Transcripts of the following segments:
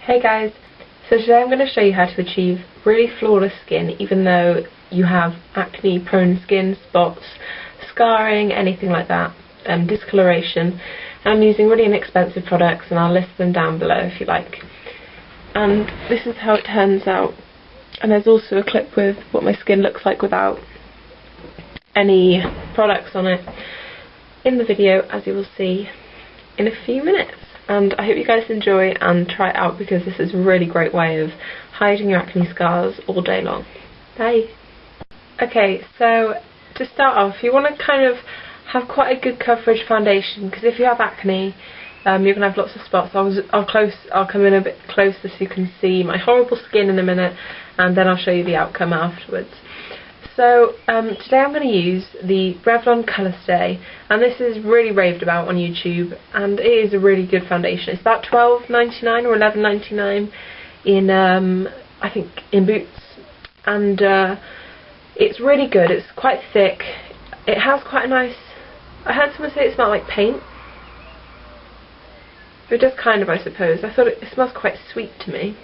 Hey guys, so today I'm going to show you how to achieve really flawless skin even though you have acne prone skin, spots, scarring, anything like that, discoloration. And I'm using really inexpensive products and I'll list them down below if you like. And this is how it turns out, and there's also a clip with what my skin looks like without any products on it in the video, as you will see in a few minutes. And I hope you guys enjoy and try it out because this is a really great way of hiding your acne scars all day long. Bye! Okay, so to start off, you want to kind of have quite a good coverage foundation, because if you have acne, you're going to have lots of spots. I'll come in a bit closer so you can see my horrible skin in a minute, and then I'll show you the outcome afterwards. So today I'm going to use the Revlon Colourstay, and this is really raved about on YouTube, and it is a really good foundation. It's about $12.99 or $11.99 in I think in Boots, and it's really good. It's quite thick. It has quite a nice. I heard someone say it smelled like paint. It does kind of, I suppose. I thought it smells quite sweet to me.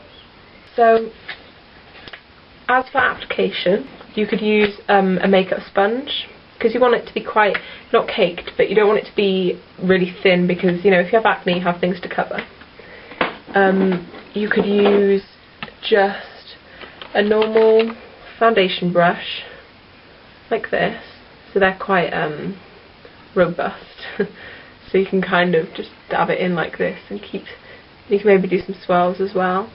So as for application, you could use a makeup sponge, because you want it to be quite, not caked, but you don't want it to be really thin, because, you know, if you have acne, you have things to cover. You could use just a normal foundation brush, like this, so they're quite robust, so you can kind of just dab it in like this, and you can maybe do some swirls as well.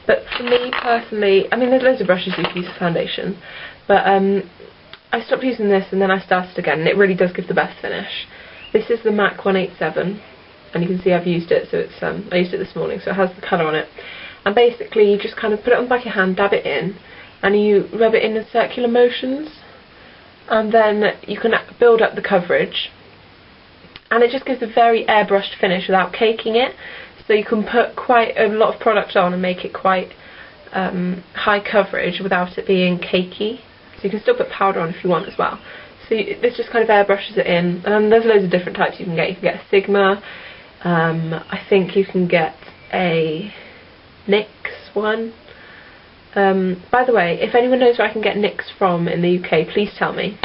But for me personally, I mean, there's loads of brushes you can use for foundation, but I stopped using this and then I started again, and it really does give the best finish. This is the MAC 187, and you can see I've used it, so it's I used it this morning, so it has the colour on it. And basically you just kind of put it on the back of your hand, dab it in, and you rub it in circular motions, and then you can build up the coverage, and it just gives a very airbrushed finish without caking it. So you can put quite a lot of product on and make it quite high coverage without it being cakey. So you can still put powder on if you want as well. So this just kind of airbrushes it in. And there's loads of different types you can get. You can get a Sigma. I think you can get a NYX one. By the way, if anyone knows where I can get NYX from in the UK, please tell me.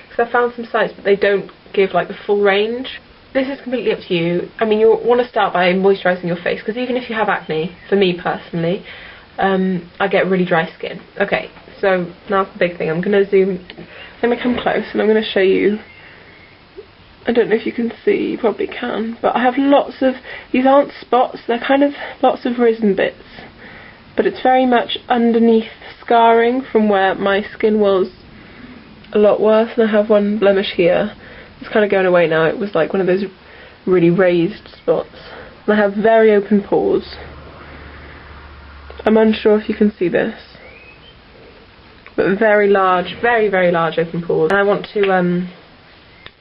Because I found some sites, but they don't give like the full range. This is completely up to you. I mean, you'll want to start by moisturising your face, because even if you have acne, for me personally, I get really dry skin. Okay, so now the big thing. I'm going to zoom, let me come close and I'm going to show you. I don't know if you can see, you probably can, but I have lots of, these aren't spots, they're kind of lots of risen bits, but it's very much underneath scarring from where my skin was a lot worse, and I have one blemish here. It's kind of going away now. It was like one of those really raised spots. And I have very open pores. I'm unsure if you can see this, but very large, very, very large open pores. And I want to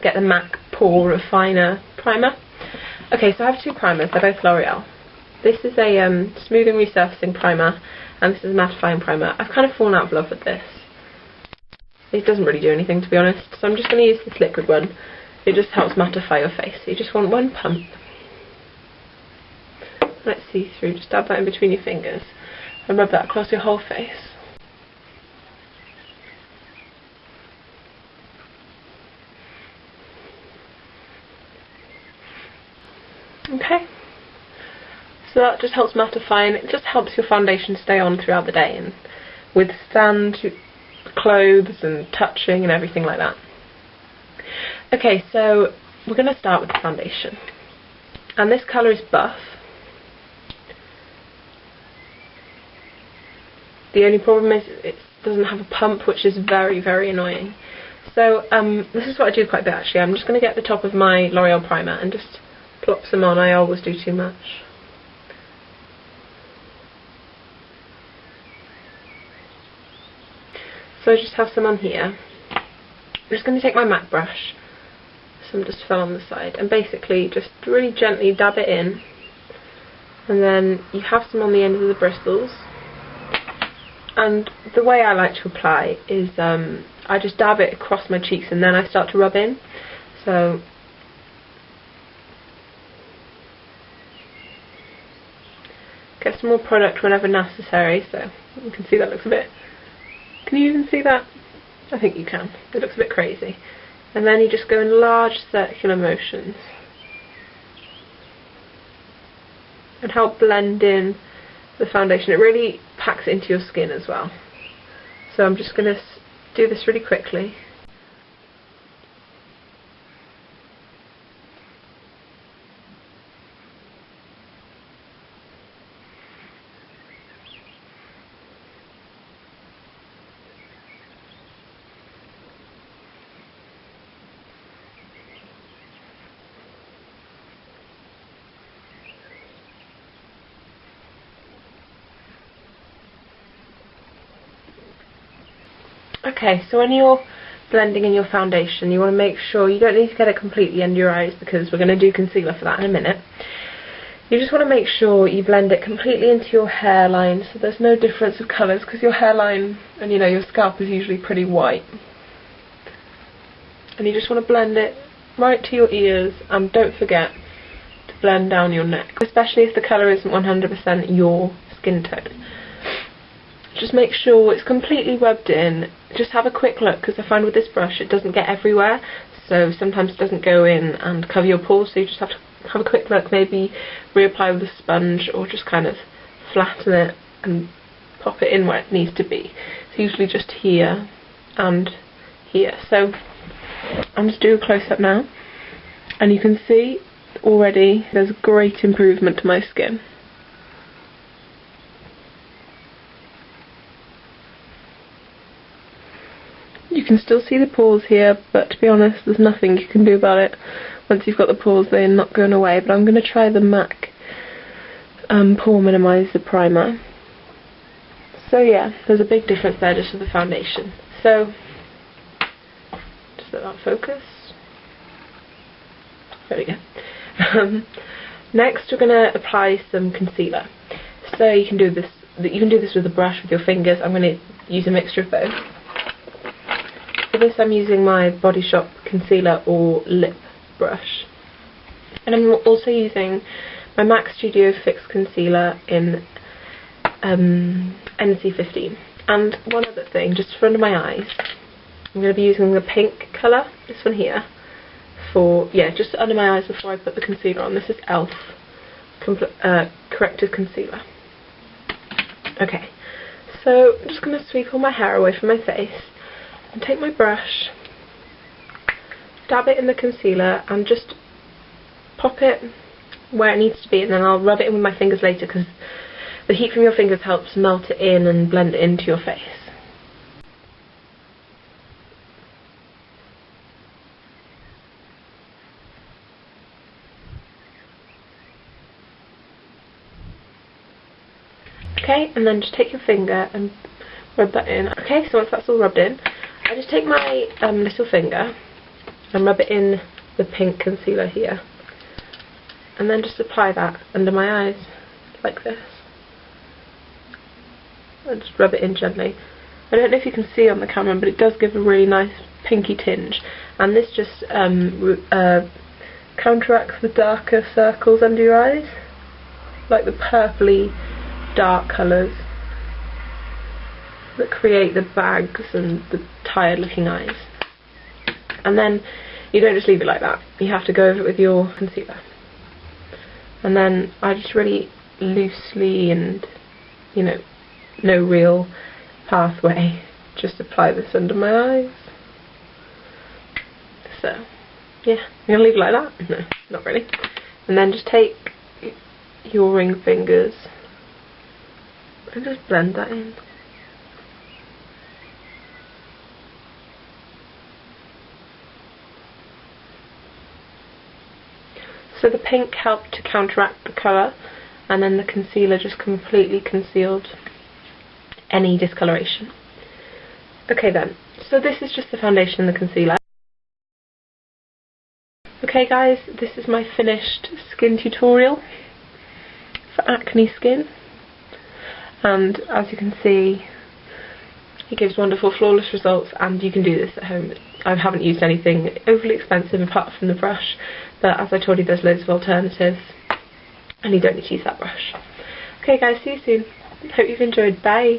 get the MAC Pore Refiner Primer. Okay, so I have two primers. They're both L'Oreal. This is a smoothing resurfacing primer, and this is a mattifying primer. I've kind of fallen out of love with this. It doesn't really do anything, to be honest, so I'm just going to use this liquid one. It just helps mattify your face. So you just want one pump. Let's see through. Just dab that in between your fingers and rub that across your whole face. Okay. So that just helps mattify, and it just helps your foundation stay on throughout the day and withstand clothes and touching and everything like that. Okay, so we're going to start with the foundation, and this colour is Buff. The only problem is it doesn't have a pump, which is very, very annoying. So this is what I do quite a bit actually. I'm just going to get the top of my L'Oreal primer and just plop some on. I always do too much. So I just have some on here. I'm just going to take my MAC brush, some just fell on the side, and basically just really gently dab it in, and then you have some on the ends of the bristles. And the way I like to apply is I just dab it across my cheeks and then I start to rub in. So get some more product whenever necessary, so you can see that looks a bit... Can you even see that? I think you can. It looks a bit crazy. And then you just go in large circular motions and help blend in the foundation. It really packs it into your skin as well. So I'm just going to do this really quickly. Okay, so when you're blending in your foundation, you want to make sure you don't need to get it completely under your eyes because we're going to do concealer for that in a minute. You just want to make sure you blend it completely into your hairline so there's no difference of colours, because your hairline and your scalp is usually pretty white. And you just want to blend it right to your ears, and don't forget to blend down your neck, especially if the colour isn't 100% your skin tone. Just make sure it's completely rubbed in. Just have a quick look, because I find with this brush it doesn't get everywhere, so sometimes it doesn't go in and cover your pores, so you just have to have a quick look, maybe reapply with a sponge or just kind of flatten it and pop it in where it needs to be. It's usually just here and here. So I'm just doing a close-up now, and you can see already there's a great improvement to my skin. You can still see the pores here, but to be honest, there's nothing you can do about it. Once you've got the pores, they're not going away. But I'm going to try the MAC Pore Minimizer Primer. So yeah, there's a big difference there just with the foundation. So, just let that focus. There we go. Next, we're going to apply some concealer. So you can do this. You can do this with a brush, with your fingers. I'm going to use a mixture of both. For this I'm using my Body Shop concealer or lip brush, and I'm also using my MAC Studio Fix concealer in NC15. And one other thing, just for under my eyes, I'm going to be using the pink colour, this one here, for, just under my eyes before I put the concealer on. This is e.l.f. Corrective Concealer. Okay, so I'm just going to sweep all my hair away from my face. And take my brush, dab it in the concealer, and just pop it where it needs to be, and then I'll rub it in with my fingers later, because the heat from your fingers helps melt it in and blend it into your face. Okay, and then just take your finger and rub that in. Okay, so once that's all rubbed in, I just take my little finger and rub it in the pink concealer here, and then just apply that under my eyes like this, and just rub it in gently. I don't know if you can see on the camera, but it does give a really nice pinky tinge, and this just counteracts the darker circles under your eyes, like the purpley dark colours that create the bags and the tired looking eyes. And then you don't just leave it like that, you have to go over it with your concealer. And then I just really loosely and, no real pathway, just apply this under my eyes. So yeah, I'm going to leave it like that? No, not really. And then just take your ring fingers and just blend that in. So the pink helped to counteract the colour, and then the concealer just completely concealed any discoloration. Okay then, so this is just the foundation and the concealer. Okay guys, this is my finished skin tutorial for acne skin, and as you can see, it gives wonderful flawless results, and you can do this at home. I haven't used anything overly expensive apart from the brush, but as I told you, there's loads of alternatives and you don't need to use that brush. Okay guys, see you soon. Hope you've enjoyed. Bye.